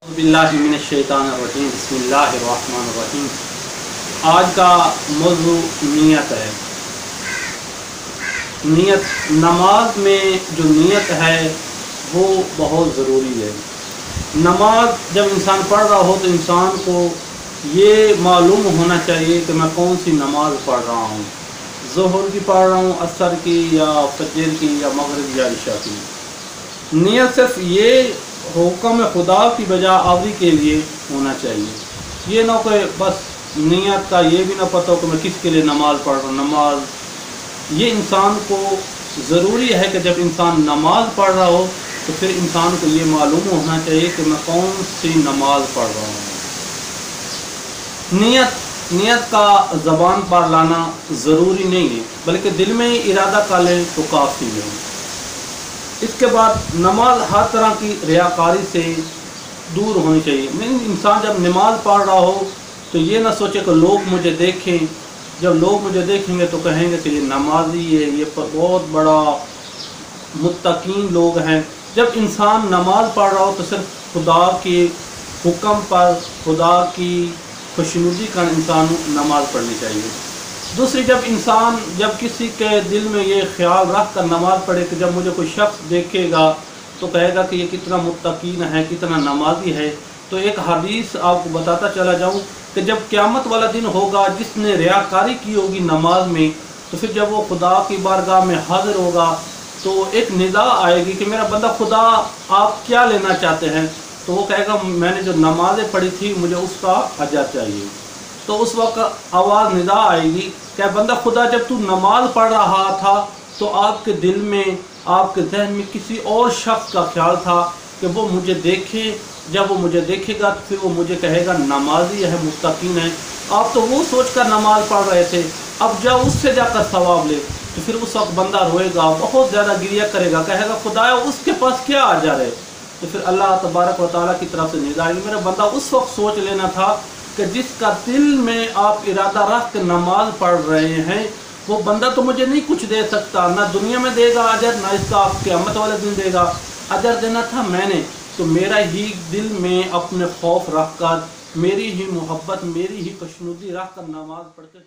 बिस्मिल्लाहिर्रहमानिर्रहीम बिस्मिल्लाहिर्रहमानिर्रहीम। आज का मौजू नियत है। नियत, नमाज में जो नियत है वो बहुत ज़रूरी है। नमाज जब इंसान पढ़ रहा हो तो इंसान को ये मालूम होना चाहिए कि मैं कौन सी नमाज पढ़ रहा हूँ, ज़ोहर की पढ़ रहा हूँ, असर की या फजर की या मगरिब या इशा की। नियत सिर्फ ये हुक्म खुदा की बजा आवरी के लिए होना चाहिए। ये ना कि बस नियत का ये भी ना पता हो कि मैं किसके लिए नमाज़ पढ़ रहा हूँ। नमाज ये इंसान को ज़रूरी है कि जब इंसान नमाज पढ़ रहा हो तो फिर इंसान को ये मालूम होना चाहिए कि मैं कौन सी नमाज पढ़ रहा हूँ। नियत का ज़बान पर लाना ज़रूरी नहीं है, बल्कि दिल में ही इरादा कर लें तो काफ़ी है। इसके बाद नमाज हर तरह की रियाकारी से दूर होनी चाहिए। नहीं, इंसान जब नमाज पढ़ रहा हो तो ये ना सोचे कि लोग मुझे देखें। जब लोग मुझे देखेंगे तो कहेंगे कि ये नमाजी है, ये बहुत बड़ा मुत्तकीन लोग हैं। जब इंसान नमाज पढ़ रहा हो तो सिर्फ खुदा के हुक्म पर, खुदा की खुशनुदी का इंसान नमाज पढ़नी चाहिए। दूसरी, जब किसी के दिल में ये ख्याल रख कर नमाज पढ़े कि जब मुझे कोई शख्स देखेगा तो कहेगा कि ये कितना मुत्तकीन है, कितना नमाजी है, तो एक हदीस आपको बताता चला जाऊं कि जब क़यामत वाला दिन होगा, जिसने रियाकारी की होगी नमाज में, तो फिर जब वो खुदा की बारगाह में हाजिर होगा तो एक निदा आएगी कि मेरा बंदा खुदा आप क्या लेना चाहते हैं। तो वो कहेगा मैंने जो नमाज़ें पढ़ी थी मुझे उसका अजर चाहिए। तो उस वक्त आवाज़ निदा आएगी, क्या बंदा खुदा जब तू नमाज पढ़ रहा था तो आपके दिल में, आपके जहन में किसी और शख्स का ख्याल था कि वो मुझे देखे, जब वो मुझे देखेगा फिर वो मुझे कहेगा नमाजी है, मुत्तकीन है। आप तो वो सोच कर नमाज पढ़ रहे थे, अब जब उससे जाकर सवाब ले तो फिर उस वक्त बंदा रोएगा, बहुत ज़्यादा गिरिया करेगा, कहेगा खुदाया उसके पास क्या अजर है। तो फिर अल्लाह तबारक व तआला की तरफ से निदा आएगी, मेरा बंदा उस वक्त सोच लेना था कि जिसका दिल में आप इरादा रख कर नमाज पढ़ रहे हैं वो बंदा तो मुझे नहीं कुछ दे सकता, ना दुनिया में देगा अजर, ना इसका आप क़यामत वाले दिन देगा। अजर देना था मैंने, तो मेरा ही दिल में अपने खौफ रख कर, मेरी ही मोहब्बत, मेरी ही खुशनुदी रख कर नमाज पढ़ के